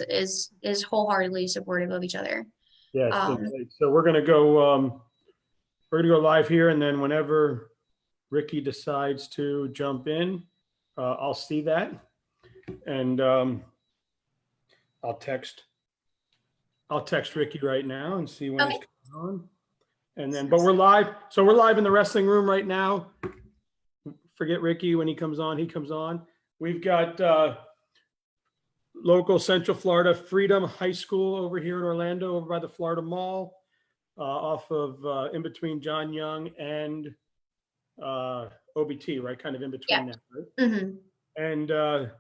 is wholeheartedly supportive of each other. Yeah, it's been great. So we're gonna go live here, and then whenever Ricky decides to jump in, I'll see that, and I'll text Ricky right now and see when Okay. he's coming on. And then, but we're live. So we're live in the wrestling room right now. Forget Ricky when he comes on. He comes on. We've got local Central Florida Freedom High School over here in Orlando, over by the Florida Mall, off of in between John Young and OBT, right? Kind of in between that, right? Mm-hmm. And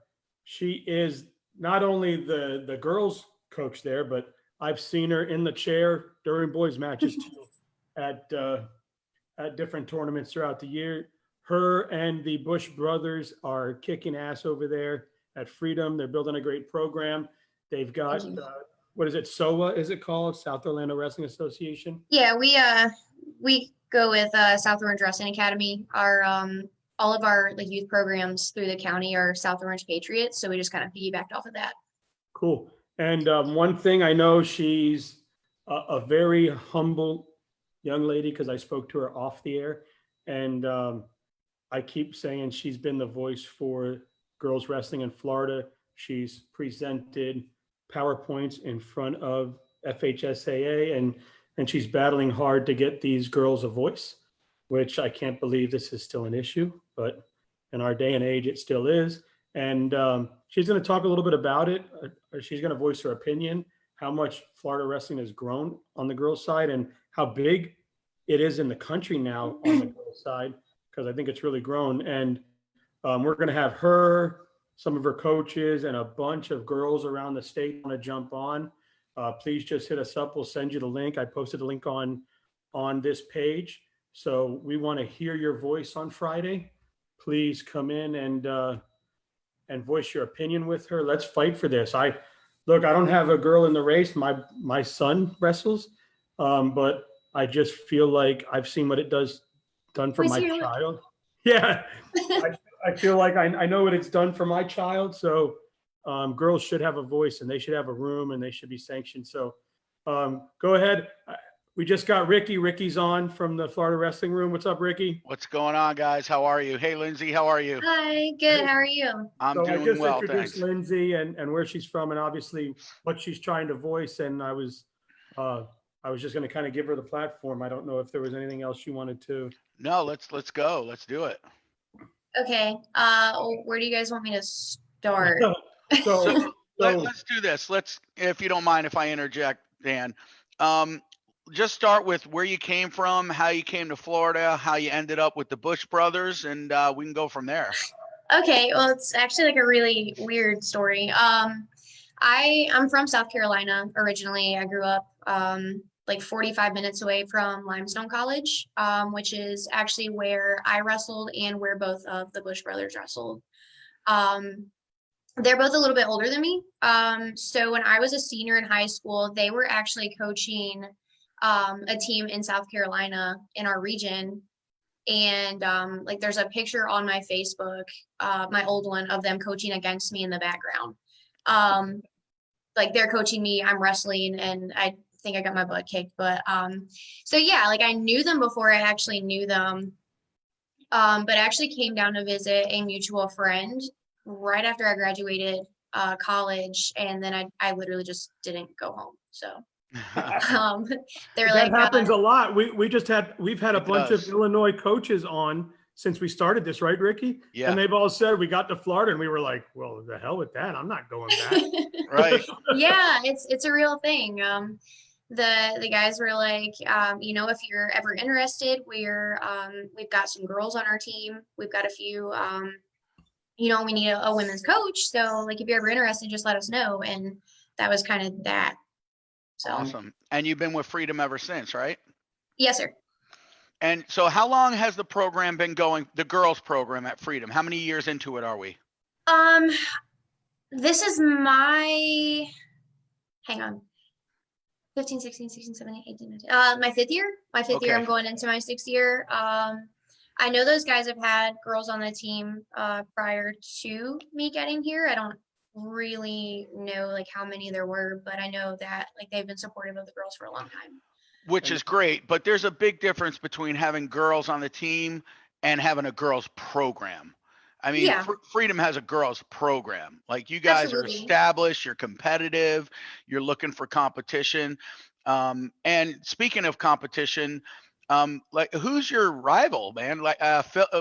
she is not only the girls coach there, but I've seen her in the chair during boys matches too, at different tournaments throughout the year. Her and the Bush brothers are kicking ass over there at Freedom. They're building a great program. They've got what is it? SOA is it called? South Orlando Wrestling Association. Yeah, we go with South Orange Wrestling Academy. Our all of our like youth programs through the county are South Orange Patriots, so we just kind of piggybacked off of that. Cool. And one thing I know, she's a very humble young lady because I spoke to her off the air, and I keep saying she's been the voice for girls wrestling in Florida. She's presented PowerPoints in front of FHSAA, and she's battling hard to get these girls a voice, which I can't believe this is still an issue, but in our day and age, it still is. And she's going to talk a little bit about it. She's going to voice her opinion, how much Florida wrestling has grown on the girls' side and how big it is in the country now on the girls' side, because I think it's really grown. And we're going to have her, some of her coaches, and a bunch of girls around the state want to jump on. Please just hit us up. We'll send you the link. I posted the link on this page. So we want to hear your voice on Friday. Please come in and voice your opinion with her. Let's fight for this. I don't have a girl in the race. My son wrestles, but I just feel like I've seen what it done for my child. Yeah, I feel like I know what it's done for my child. So girls should have a voice, and they should have a room, and they should be sanctioned. So go ahead. We just got Ricky. Ricky's on from the Florida Wrestling Room. What's up, Ricky? What's going on, guys? How are you? Hey, Lindsay, how are you? Hi, good. How are you? I'm so doing I just well, introduced thanks. Lindsay and where she's from, and obviously what she's trying to voice. And I was just going to kind of give her the platform. I don't know if there was anything else you wanted to. No, let's go. Let's do it. Okay. Where do you guys want me to start? So let's do this. If you don't mind if I interject, Dan, just start with where you came from, how you came to Florida, how you ended up with the Bush brothers, and we can go from there. Okay. Well, it's actually like a really weird story. I'm from South Carolina originally. I grew up like 45 minutes away from Limestone College, which is actually where I wrestled and where both of the Bush brothers wrestled. They're both a little bit older than me. So when I was a senior in high school, they were actually coaching a team in South Carolina in our region. And like there's a picture on my Facebook, my old one, of them coaching against me in the background. Like they're coaching me, I'm wrestling, and I think I got my butt kicked. But so yeah, like I knew them before I actually knew them. But I actually came down to visit a mutual friend right after I graduated college, and then I literally just didn't go home. So they're that like, happens a lot. We've had a bunch of Illinois coaches on since we started this, right, Ricky? Yeah. And they've all said we got to Florida, and we were like, well, the hell with that. I'm not going back. Right. Yeah, it's a real thing. The guys were like, if you're ever interested, we've got some girls on our team. We've got a few, we need a women's coach. So like, if you're ever interested, just let us know. And that was kind of that. So awesome. And you've been with Freedom ever since, right? Yes, sir. And so how long has the program been going, the girls program at Freedom? How many years into it are we? This is my, hang on, 15, 16, 17, 18, 19, my fifth year. Okay. I'm going into my sixth year. I know those guys have had girls on the team prior to me getting here. I don't really know like how many there were, but I know that like they've been supportive of the girls for a long time. Which is great, but there's a big difference between having girls on the team and having a girls program. I mean, Yeah, Freedom has a girls program. Like you guys are absolutely. established, you're competitive, you're looking for competition. And speaking of competition, like who's your rival, man? Like,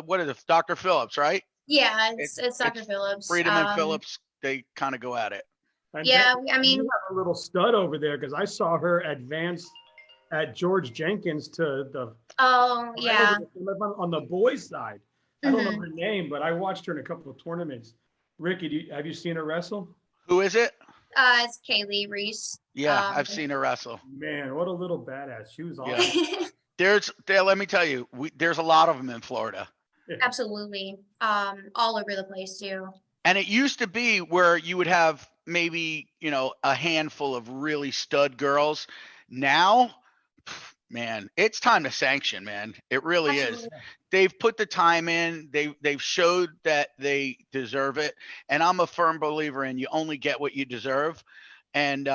what is it? Dr. Phillips, right? Yeah, It, it's Dr. it's Phillips. Freedom and Phillips. They kind of go at it. And Yeah, I you mean, have a little stud over there because I saw her advance at George Jenkins to the oh finals yeah. on the boys' side. I don't know Hmm. her name, but I watched her in a couple of tournaments. Ricky, have you seen her wrestle? Who is it? It's Kaylee Reese. Yeah, I've seen her wrestle. Man, what a little badass. She was Yeah. awesome. Let me tell you, there's a lot of them in Florida. Absolutely. All over the place too. And it used to be where you would have maybe, a handful of really stud girls. Now, man, it's time to sanction, man. It really is. Absolutely. They've put the time in. They've showed that they deserve it. And I'm a firm believer in you only get what you deserve. And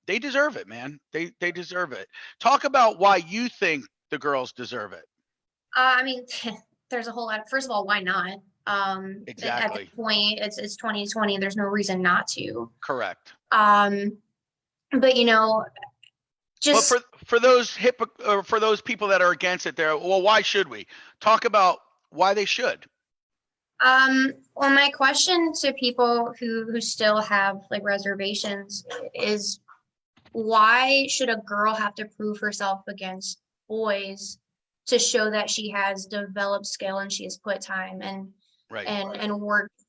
they deserve it, man. They deserve it. Talk about why you think the girls deserve it. I mean, there's a whole lot. First of all, why not? At this Exactly. point, it's 2020. There's no reason not to. Correct. But But just for those people that are against it, there. Well, why should we talk about why they should? well, my question to people who still have like reservations is why should a girl have to prove herself against boys to show that she has developed skill and she has put time Right. and worked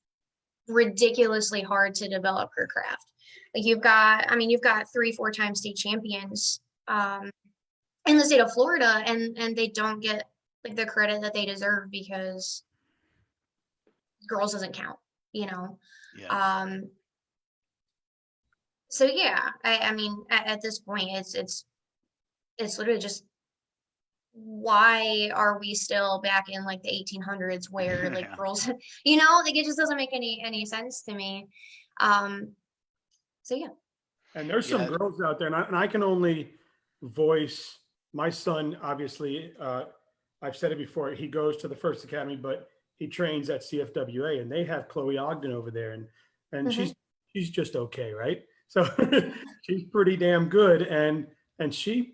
ridiculously hard to develop her craft? Like you've got 3-4 time state champions in the state of Florida, and they don't get like the credit that they deserve because girls doesn't count, you know. Yeah. So yeah, I mean at this point it's literally just why are we still back in like the 1800s where like Yeah. girls like it just doesn't make any sense to me. So yeah. And there's some Yeah. girls out there, and I can only voice my son. Obviously, I've said it before. He goes to the First Academy, but he trains at CFWA, and they have Chloe Ogden over there, and Mhm. she's just okay, right? So she's pretty damn good, and she,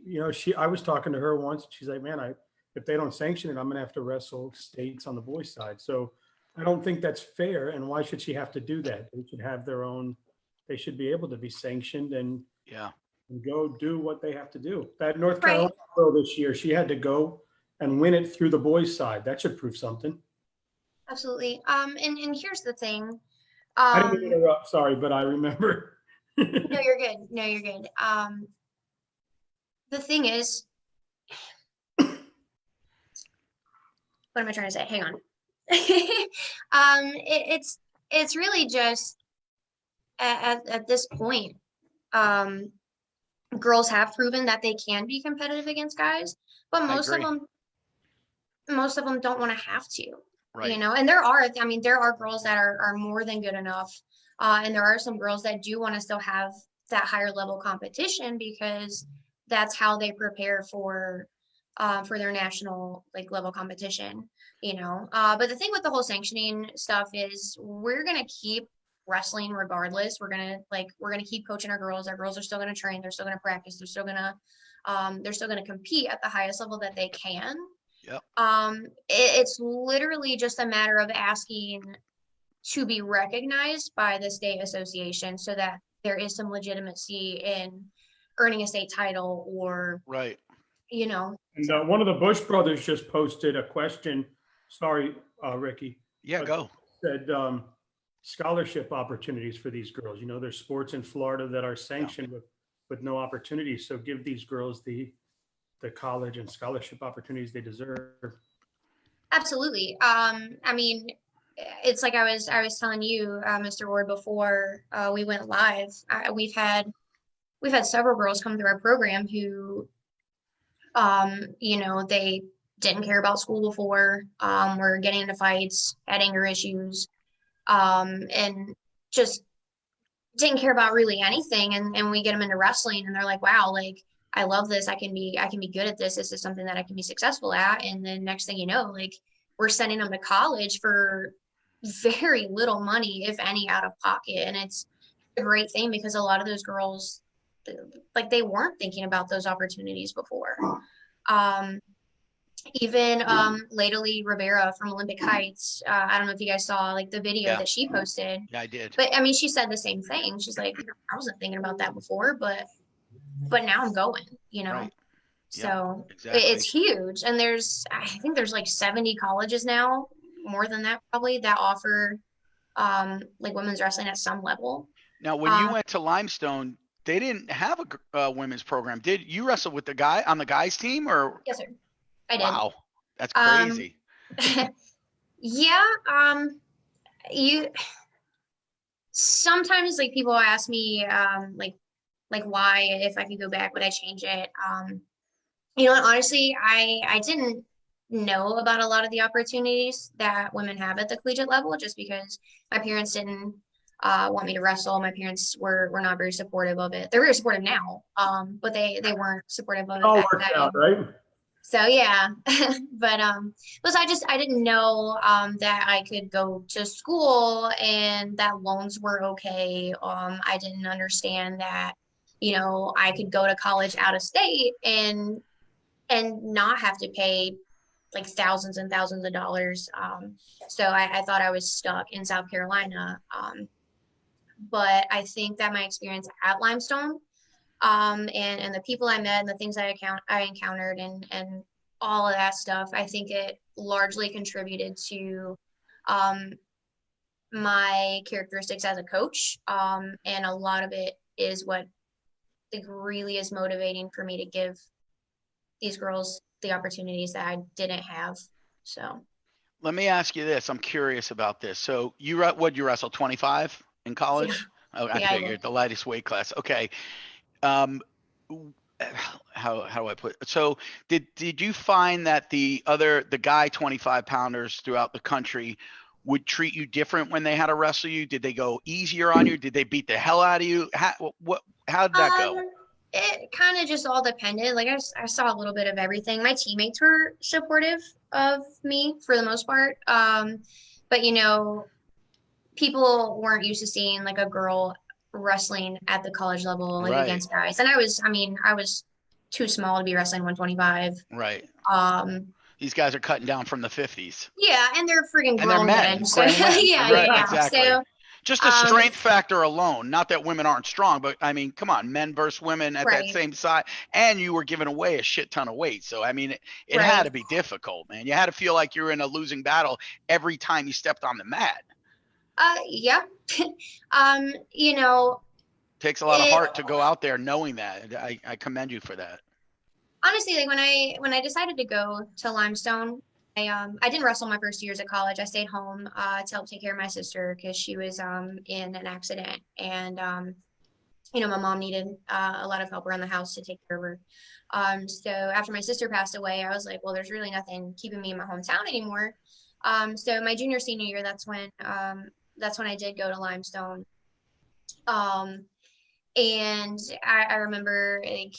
I was talking to her once. She's like, man, if they don't sanction it, I'm gonna have to wrestle states on the boys' side. So I don't think that's fair. And why should she have to do that? They should have their own. They should be able to be sanctioned and Yeah. go do what they have to do. That North Right. Carolina girl this year, she had to go and win it through the boys' side. That should prove something. Absolutely. And here's the thing. I didn't mean to interrupt, sorry, but I remember. No, you're good. No, you're good. The thing is, what am I trying to say? Hang on. It's really just at this point, girls have proven that they can be competitive against guys, but I most of agree. them don't want to have to. Right. And there are girls that are more than good enough, and there are some girls that do want to still have that higher level competition because that's how they prepare for their national like level competition. But the thing with the whole sanctioning stuff is we're gonna keep wrestling regardless. We're gonna keep coaching our girls. Our girls are still gonna train. They're still gonna practice. They're still gonna compete at the highest level that they can. Yep. It's literally just a matter of asking to be recognized by the state association so that there is some legitimacy in earning a state title or, Right. And one of the Bush brothers just posted a question. Sorry, Ricky. Yeah. Go. Said scholarship opportunities for these girls. There's sports in Florida that are sanctioned with no opportunities. So give these girls the college and scholarship opportunities they deserve. Absolutely. I mean, it's like I was telling you, Mr. Ward, before we went live. We've had several girls come through our program who, they didn't care about school before, were getting into fights, had anger issues, and just didn't care about really anything, and we get them into wrestling, and they're like, wow, like I love this. I can be good at this. This is something that I can be successful at. And then next thing you know, like we're sending them to college for very little money, if any, out of pocket. And it's a great thing because a lot of those girls, like they weren't thinking about those opportunities before. Um, Even Lately Rivera from Olympic Heights, I don't know if you guys saw like the video Yeah. that she posted, Yeah, I did. but I mean, she said the same thing. She's like, I wasn't thinking about that before, but now I'm going, you know. Right. Yep. So it's Exactly. huge. And I think there's like 70 colleges now, more than that probably, that offer like women's wrestling at some level. Now, when you Um, went to Limestone, they didn't have a women's program. Did you wrestle with the guy on the guys team or? yes, sir. I did. Wow, that's Um, crazy. yeah, you sometimes like people ask me like why, if I could go back, would I change it? You know, and honestly, I didn't know about a lot of the opportunities that women have at the collegiate level just because my parents didn't want me to wrestle. My parents were not very supportive of it. They're very supportive now, but they weren't supportive of it All back works out, then. right? So yeah, but plus I didn't know that I could go to school and that loans were okay. I didn't understand that, you know, I could go to college out of state and not have to pay like thousands and thousands of dollars. So I thought I was stuck in South Carolina. But I think that my experience at Limestone, and the people I met and the things I encountered and all of that stuff, I think it largely contributed to um, my characteristics as a coach. And a lot of it is what like really is motivating for me to give these girls the opportunities that I didn't have. So Let me ask you this. I'm curious about this. So what'd you wrestle 25 in yeah, college? Oh, I yeah, I did. figured the lightest weight class. Okay. Um, how do I put it? So did you find that the guy 25 pounders throughout the country would treat you different when they had to wrestle you? Did they go easier on you? Did they beat the hell out of you? How did that go? Um, it kind of just all depended. Like I saw a little bit of everything. My teammates were supportive of me for the most part. But you know, people weren't used to seeing like a girl wrestling at the college level, like Right, against guys. And I mean, I was too small to be wrestling 125. right. Um, These guys are cutting down from the 50s. yeah, and they're freaking And they're grown men. men, So grown men. yeah, yeah, Right, yeah. exactly. So Just the um, strength factor alone. Not that women aren't strong, but I mean, come on, men versus women at that right, same size, and you were giving away a shit ton of weight. So I mean, it had right. to be difficult, man. You had to feel like you were in a losing battle every time you stepped on the mat. Yeah. You know, Takes a lot of it heart to go out there knowing that. I commend you for that. honestly, like when I decided to go to Limestone, I didn't wrestle my first years at college. I stayed home to help take care of my sister because she was in an accident, and you know my mom needed a lot of help around the house to take care of her. So after my sister passed away, I was like, well, there's really nothing keeping me in my hometown anymore. So my junior senior year, that's when I did go to Limestone. Um, and I remember like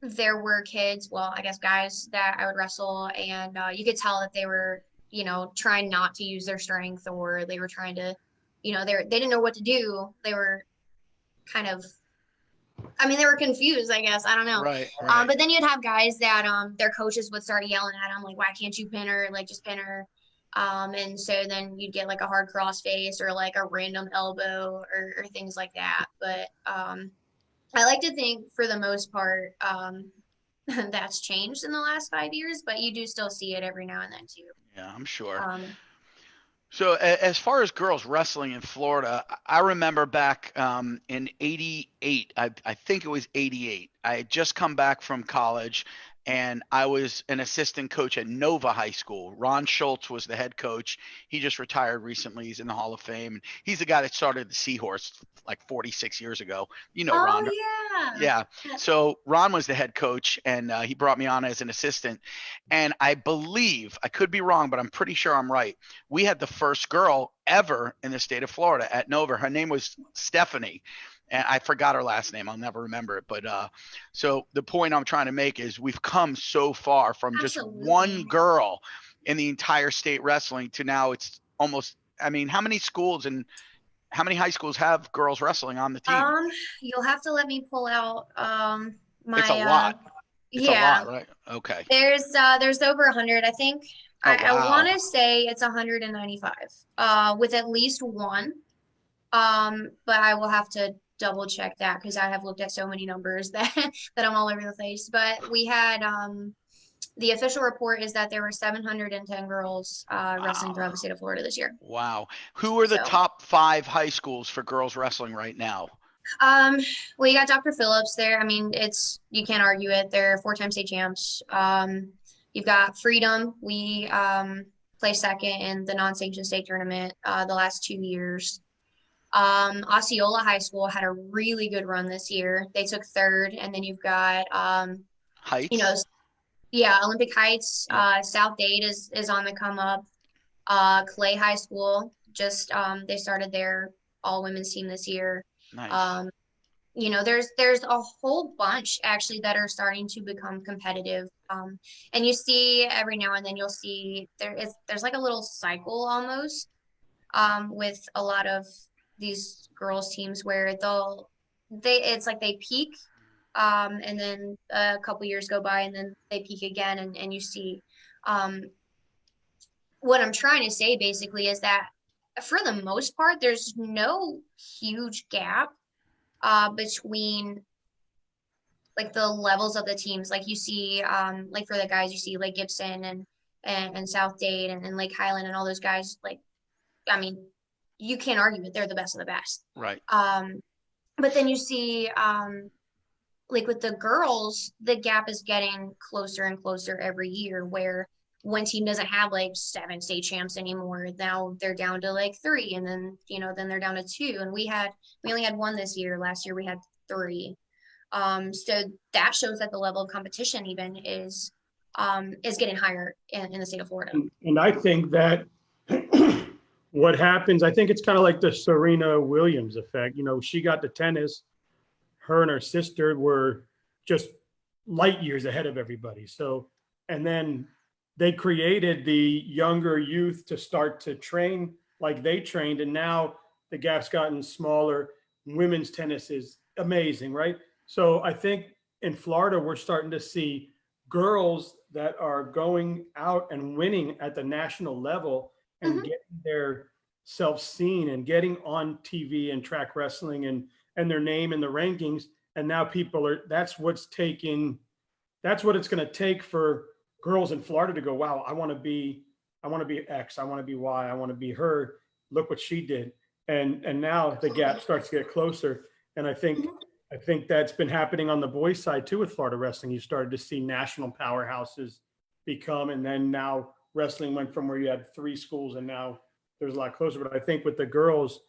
there were kids, well, I guess guys that I would wrestle, and you could tell that they were, you know, trying not to use their strength, or they were trying to, you know, they didn't know what to do. They were kind of, I mean, they were confused, I guess. I don't know. Right, right. But then you'd have guys that their coaches would start yelling at them, like, "Why can't you pin her? Like, just pin her." And so then you'd get like a hard cross face or like a random elbow or things like that. But I like to think for the most part, that's changed in the last 5 years, but you do still see it every now and then too. Yeah, I'm sure. Um, So as far as girls wrestling in Florida, I remember back in '88. I think it was '88. I had just come back from college, and I was an assistant coach at Nova High School. Ron Schultz was the head coach. He just retired recently. He's in the Hall of Fame. He's the guy that started the Seahorse like 46 years ago. You know Ron. Oh Yeah. yeah. So Ron was the head coach, and he brought me on as an assistant. And I believe, I could be wrong, but I'm pretty sure I'm right. We had the first girl ever in the state of Florida at Nova. Her name was Stephanie. And I forgot her last name. I'll never remember it. But so the point I'm trying to make is we've come so far from just one Absolutely. girl in the entire state wrestling to now it's almost, I mean, how many schools and how many high schools have girls wrestling on the team? You'll have to let me pull out It's a my lot. It's a yeah. lot, right? Okay. There's over 100, I think. Oh, I want wow. to say it's 195 with at least one. But I will have to double check that because I have looked at so many numbers that that I'm all over the place. But we had the official report is that there were 710 girls wrestling Wow. throughout the state of Florida this year. Wow. Who are the So, top 5 high schools for girls wrestling right now? um, well, you got Dr. Phillips there. I mean, it's you can't argue it. They're four-time state champs. You've got Freedom. We placed second in the non-sanctioned state tournament the last 2 years. Osceola High School had a really good run this year. They took third, and then you've got you know, Heights? yeah, Olympic Heights, Yeah. South Dade is on the come up. Clay High School just they started their all women's team this year. Nice. Um, there's a whole bunch actually that are starting to become competitive. And you see every now and then you'll see there's like a little cycle almost with a lot of these girls teams where it's like they peak and then a couple years go by and then they peak again and you see um, what I'm trying to say basically is that for the most part there's no huge gap between like the levels of the teams. Like you see like for the guys you see like Gibson and South Dade and Lake Highland and all those guys like I mean you can't argue it, they're the best of the best. Right. But then you see like with the girls, the gap is getting closer and closer every year where one team doesn't have like 7 state champs anymore. Now they're down to like 3 and then then they're down to 2 and we only had 1 this year. Last year we had 3. So that shows that the level of competition even is getting higher in the state of Florida. And I think that what happens, I think it's kind of like the Serena Williams effect. She got to tennis, her and her sister were just light years ahead of everybody. So, and then they created the younger youth to start to train like they trained. And now the gap's gotten smaller. Women's tennis is amazing, right? So I think in Florida, we're starting to see girls that are going out and winning at the national level and Mhm. getting their self seen and getting on TV and track wrestling and their name in the rankings. And now that's what it's going to take for girls in Florida to go, wow, I want to be X, I want to be Y, I want to be her. Look what she did. And now the gap starts to get closer. And I think that's been happening on the boys' side too with Florida wrestling. You started to see national powerhouses become, and then now wrestling went from where you had 3 schools and now there's a lot closer. But I think with the girls,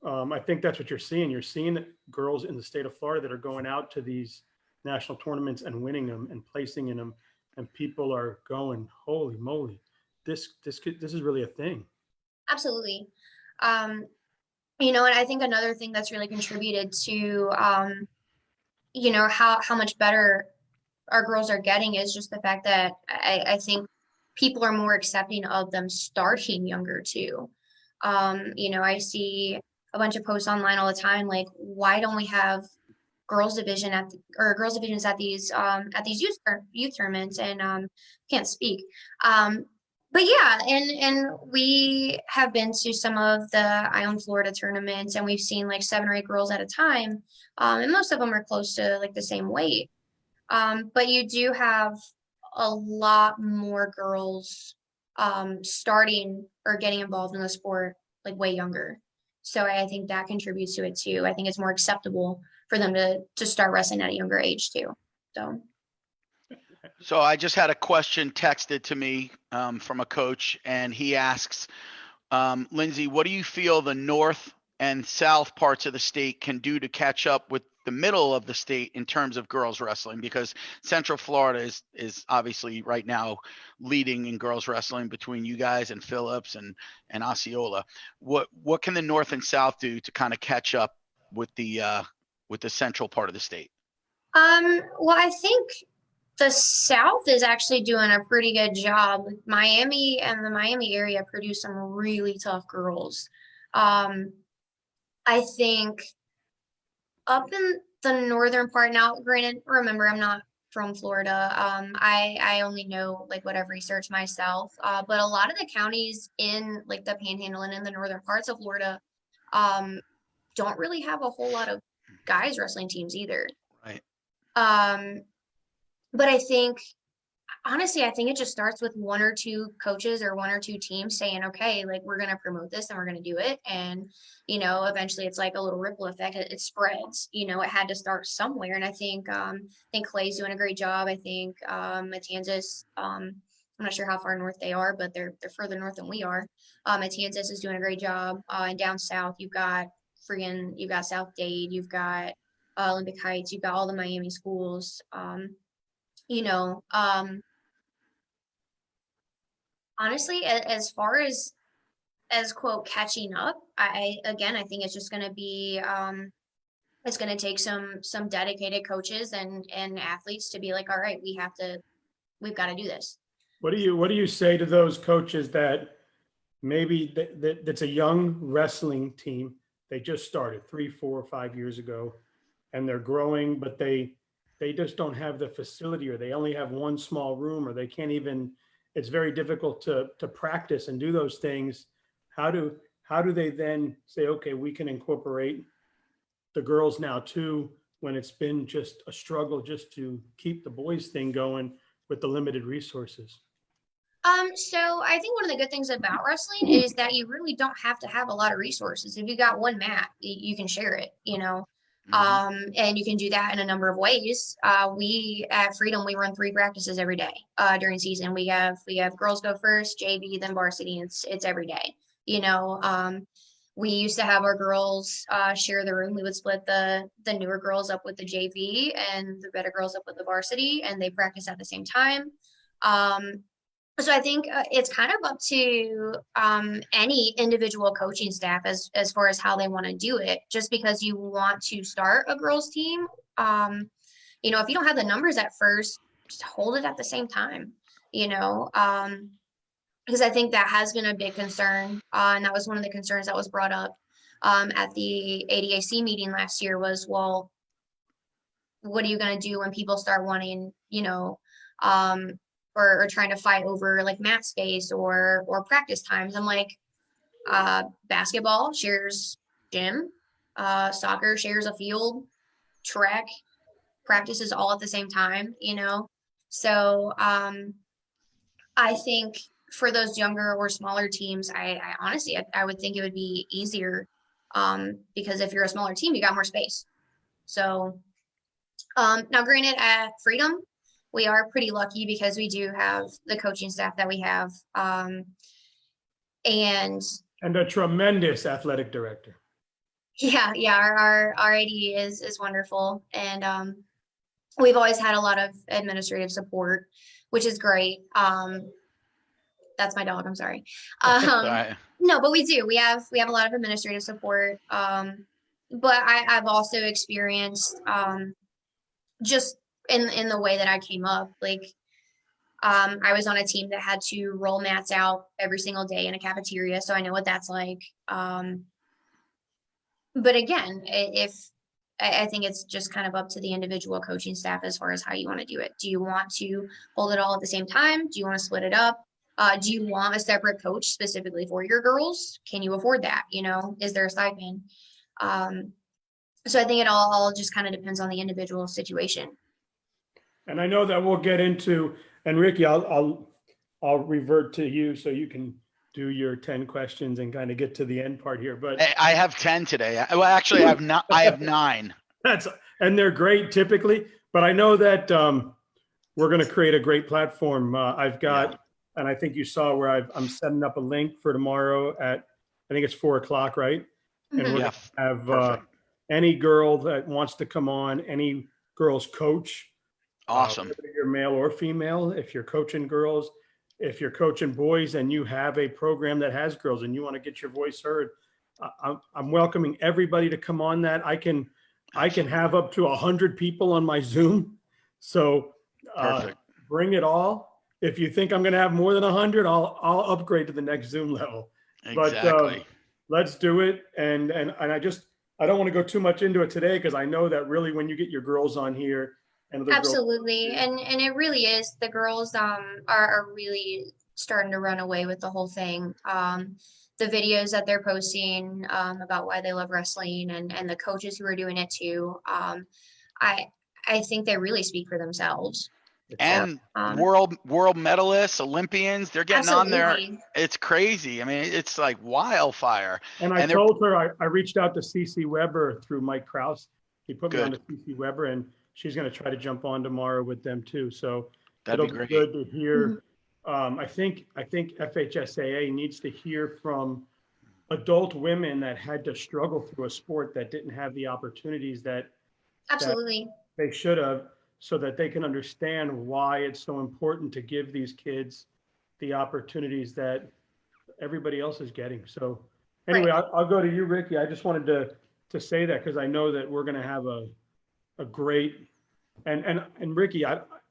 I think that's what you're seeing. You're seeing that girls in the state of Florida that are going out to these national tournaments and winning them and placing in them, and people are going, "Holy moly, this is really a thing." Absolutely. Um, and I think another thing that's really contributed to how much better our girls are getting is just the fact that I think people are more accepting of them starting younger too. I see a bunch of posts online all the time like, why don't we have girls divisions at these youth tournaments and can't speak. But yeah, and we have been to some of the Ion Florida tournaments and we've seen like 7 or 8 girls at a time. And most of them are close to like the same weight. But you do have a lot more girls starting or getting involved in the sport like way younger. So I think that contributes to it too. I think it's more acceptable for them to start wrestling at a younger age too. So So I just had a question texted to me from a coach, and he asks, Lindsay, what do you feel the north and south parts of the state can do to catch up with the middle of the state in terms of girls wrestling? Because Central Florida is obviously right now leading in girls wrestling between you guys and Phillips and Osceola. What can the north and south do to kind of catch up with the central part of the state? Well, I think the South is actually doing a pretty good job. Miami and the Miami area produce some really tough girls. Um, I think up in the northern part now, granted, remember I'm not from Florida. I only know like what I've researched myself. But a lot of the counties in like the Panhandle and in the northern parts of Florida, um, don't really have a whole lot of guys wrestling teams either. Right. But I think honestly, I think it just starts with one or two coaches or one or two teams saying, okay, like we're going to promote this and we're going to do it. And, eventually it's like a little ripple effect. It spreads, it had to start somewhere. And I think Clay's doing a great job. I think, Matanzas, I'm not sure how far north they are, but they're further north than we are. Matanzas is doing a great job. And down south, you've got South Dade, you've got Olympic Heights, you've got all the Miami schools. You know, um, Honestly, as far as quote catching up, I think it's just going to be it's going to take some dedicated coaches and athletes to be like, all right, we've got to do this. What do you say to those coaches that maybe that's a young wrestling team? They just started 3, 4, 5 years ago, and they're growing, but they just don't have the facility, or they only have one small room, or they can't even. It's very difficult to practice and do those things. How do they then say, okay, we can incorporate the girls now too, when it's been just a struggle just to keep the boys thing going with the limited resources? So I think one of the good things about wrestling is that you really don't have to have a lot of resources. If you got one mat, you can share it. And you can do that in a number of ways. We at Freedom, we run 3 practices every day during season. We have girls go first, JV, then varsity. It's every day. We used to have our girls share the room. We would split the newer girls up with the JV and the better girls up with the varsity, and they practice at the same time. So I think it's kind of up to any individual coaching staff as far as how they want to do it. Just because you want to start a girls team, if you don't have the numbers at first, just hold it at the same time. Because I think that has been a big concern, and that was one of the concerns that was brought up at the ADAC meeting last year. Was, well, what are you going to do when people start wanting, or trying to fight over like mat space or practice times? I'm like, basketball shares gym, soccer shares a field, track practices all at the same time, So I think for those younger or smaller teams, I honestly, I would think it would be easier because if you're a smaller team, you got more space. So now granted, at Freedom, we are pretty lucky because we do have the coaching staff that we have, and a tremendous athletic director. yeah, our AD is wonderful, and we've always had a lot of administrative support, which is great. That's my dog. I'm sorry. No, but we do. We have a lot of administrative support. But I've also experienced just in the way that I came up, like I was on a team that had to roll mats out every single day in a cafeteria, so I know what that's like. But again, if I think it's just kind of up to the individual coaching staff as far as how you want to do it. Do you want to hold it all at the same time? Do you want to split it up? Do you want a separate coach specifically for your girls? Can you afford that? Is there a stipend? So I think it all just kind of depends on the individual situation. And I know that we'll get into, and Ricky, I'll revert to you so you can do your 10 questions and kind of get to the end part here. But I have 10 today. Well, actually, I have 9. And they're great typically. But I know that we're going to create a great platform. I've got, Yeah. and I think you saw where I'm setting up a link for tomorrow at, I think it's 4:00, right? And Mhm. we're Yeah. going to have Perfect. any girl that wants to come on, any girls coach, Awesome. whether you're male or female, if you're coaching girls, if you're coaching boys and you have a program that has girls and you want to get your voice heard, I'm welcoming everybody to come on that. I can have up to 100 people on my Zoom. So Perfect. bring it all. If you think I'm going to have more than 100, I'll upgrade to the next Zoom level. But Exactly. let's do it. And I don't want to go too much into it today because I know that really when you get your girls on here and other girls. Absolutely. And it really is. The girls are really starting to run away with the whole thing. The videos that they're posting about why they love wrestling and the coaches who are doing it too. I I think they really speak for themselves. And Um, world medalists, Olympians, they're getting on there. Absolutely. It's crazy. I mean, it's like wildfire. And I And they're told her, I reached out to CC Weber through Mike Kraus. He put me on good. to CC Weber, and she's going to try to jump on tomorrow with them too. So That'd it'll be be great. good to Mhm. hear. I think FHSAA needs to hear from adult women that had to struggle through a sport that didn't have the opportunities that Absolutely. they should have, so that they can understand why it's so important to give these kids the opportunities that everybody else is getting. So anyway, Right. I'll go to you, Ricky. I just wanted to say that because I know that we're going to have a great, and Ricky,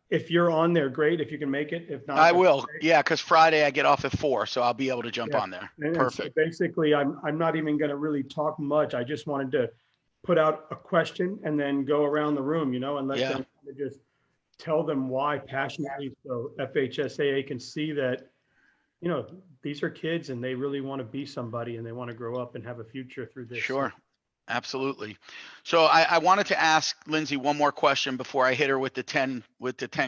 if you're on there, great. If you can make it, if not, I that's will. great. Yeah, because Friday I get off at 4, so I'll be able to jump Yeah. on there. And so Perfect. basically, I'm not even going to really talk much. I just wanted to put out a question and then go around the room, and let Yeah. them just tell them why passionately, so FHSAA can see that, these are kids and they really want to be somebody and they want to grow up and have a future through this. So Sure. Absolutely. So I wanted to ask Lindsay one more question before I hit her with the 10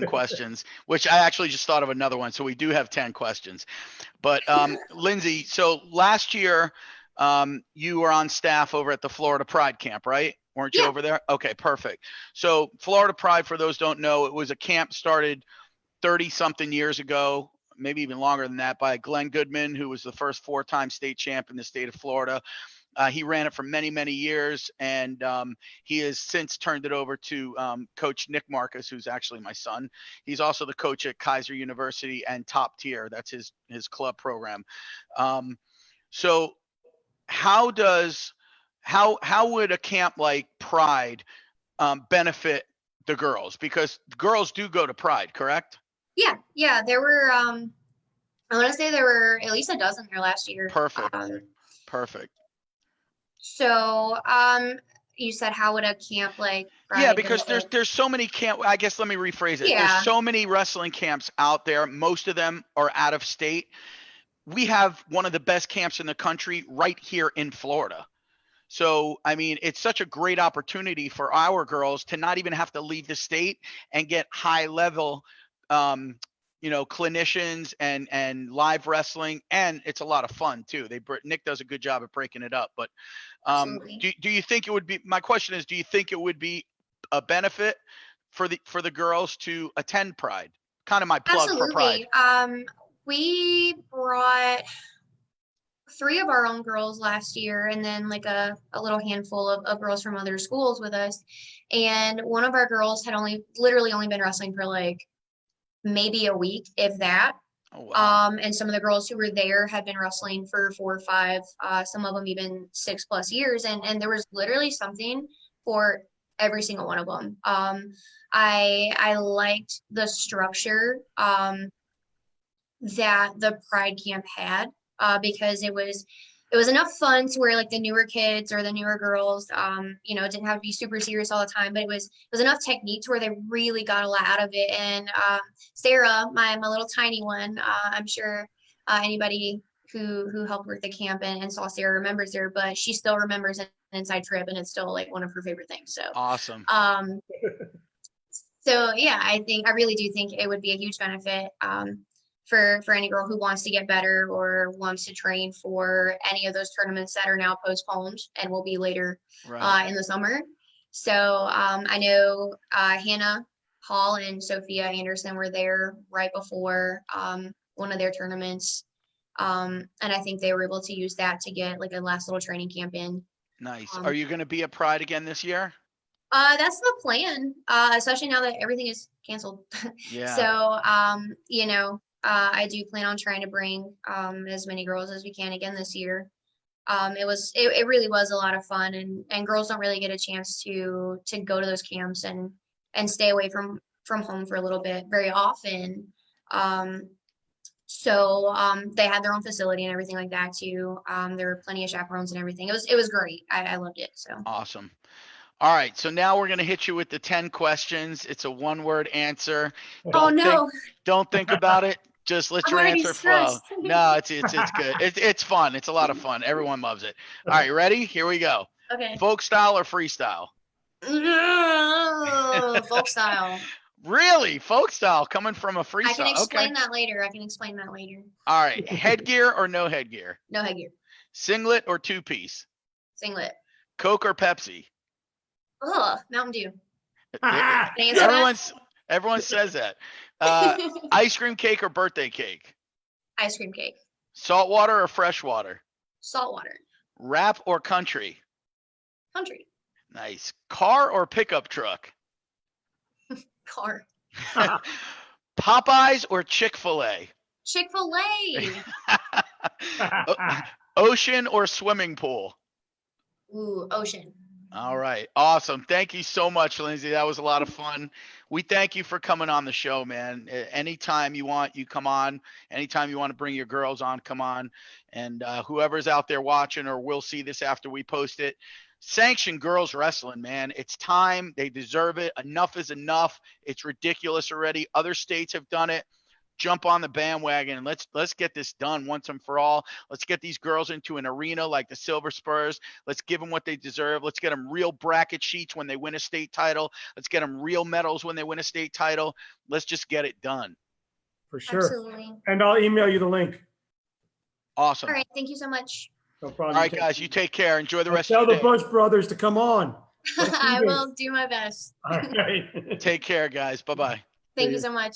questions, which I actually just thought of another one. So we do have 10 questions. But Lindsay, so last year you were on staff over at the Florida Pride Camp, right? Weren't you Yeah. over there? Okay, perfect. So Florida Pride, for those who don't know, it was a camp started 30 something years ago, maybe even longer than that, by Glenn Goodman, who was the first 4-time state champ in the state of Florida. He ran it for many, many years, and he has since turned it over to Coach Nick Marcus, who's actually my son. He's also the coach at Kaiser University and Top Tier. That's his club program. So how would a camp like Pride benefit the girls? Because girls do go to Pride, correct? Yeah. There were I want to say there were at least a dozen there last year. Perfect. Perfect. So you said how would a camp like Yeah, Pride because benefit? there's so many camp. I guess let me rephrase it. There's Yeah. so many wrestling camps out there. Most of them are out of state. We have one of the best camps in the country right here in Florida. So, I mean, it's such a great opportunity for our girls to not even have to leave the state and get high level, clinicians and live wrestling. And it's a lot of fun too. Nick does a good job of breaking it up. But Absolutely. do you think it would be, my question is, do you think it would be a benefit for the girls to attend Pride? Kind of my plug for Pride. Absolutely. We brought 3 of our own girls last year and then like a little handful of girls from other schools with us. And one of our girls had literally only been wrestling for like maybe a week, if that. Oh, wow. And some of the girls who were there had been wrestling for 4 or 5, some of them even 6+ years. And there was literally something for every single one of them. I liked the structure that the Pride Camp had because it was enough fun to where like the newer kids or the newer girls, it didn't have to be super serious all the time, but it was enough technique to where they really got a lot out of it. And Sarah, my little tiny one, I'm sure anybody who helped work the camp and saw Sarah remembers her, but she still remembers an inside trip, and it's still like one of her favorite things. So Awesome. So yeah, I really do think it would be a huge benefit for any girl who wants to get better or wants to train for any of those tournaments that are now postponed and will be later Right. in the summer. So I know Hannah Paul and Sophia Anderson were there right before one of their tournaments. And I think they were able to use that to get like a last little training camp in. Nice. Are you going to be at Pride again this year? That's the plan, especially now that everything is canceled. Yeah. So, you know, I do plan on trying to bring as many girls as we can again this year. It really was a lot of fun, and girls don't really get a chance to go to those camps and stay away from home for a little bit very often. So they had their own facility and everything like that too. There were plenty of chaperones and everything. It was great. I loved it. So Awesome. All right, so now we're going to hit you with the 10 questions. It's a one-word answer. oh no, Don't think about it. Just let I'm your already answer flow. stressed. No, it's good. It's fun. It's a lot of fun. Everyone loves it. All right, ready? Here we go. Okay. Folk style or freestyle? Folk style. Really? Folk style coming from a freestyle. I can explain Okay. that later. I can explain that later. All right, headgear or no headgear? No headgear. Singlet or two-piece? Singlet. Coke or Pepsi? Ugh, Mountain Dew. Can I answer Everyone says that. that? Ice cream cake or birthday cake? Ice cream cake. Salt water or fresh water? Salt water. Rap or country? Country. Nice. Car or pickup truck? Car. Popeyes or Chick-fil-A? Chick-fil-A. Ocean or swimming pool? Ooh, ocean. All right. Awesome. Thank you so much, Lindsay. That was a lot of fun. We thank you for coming on the show, man. Anytime you want, you come on. Anytime you want to bring your girls on, come on. And whoever's out there watching or will see this after we post it, sanction girls wrestling, man. It's time. They deserve it. Enough is enough. It's ridiculous already. Other states have done it. Jump on the bandwagon and let's get this done once and for all. Let's get these girls into an arena like the Silver Spurs. Let's give them what they deserve. Let's get them real bracket sheets when they win a state title. Let's get them real medals when they win a state title. Let's just get it done. For sure. Absolutely. And I'll email you the link. Awesome. All right. Thank you so much. No problem. All right, guys, you take care. Enjoy the rest Tell of your the day. Bush brothers to come on. I will do my best. All right. Take care, guys. Bye-bye. Thank See you ya. so much.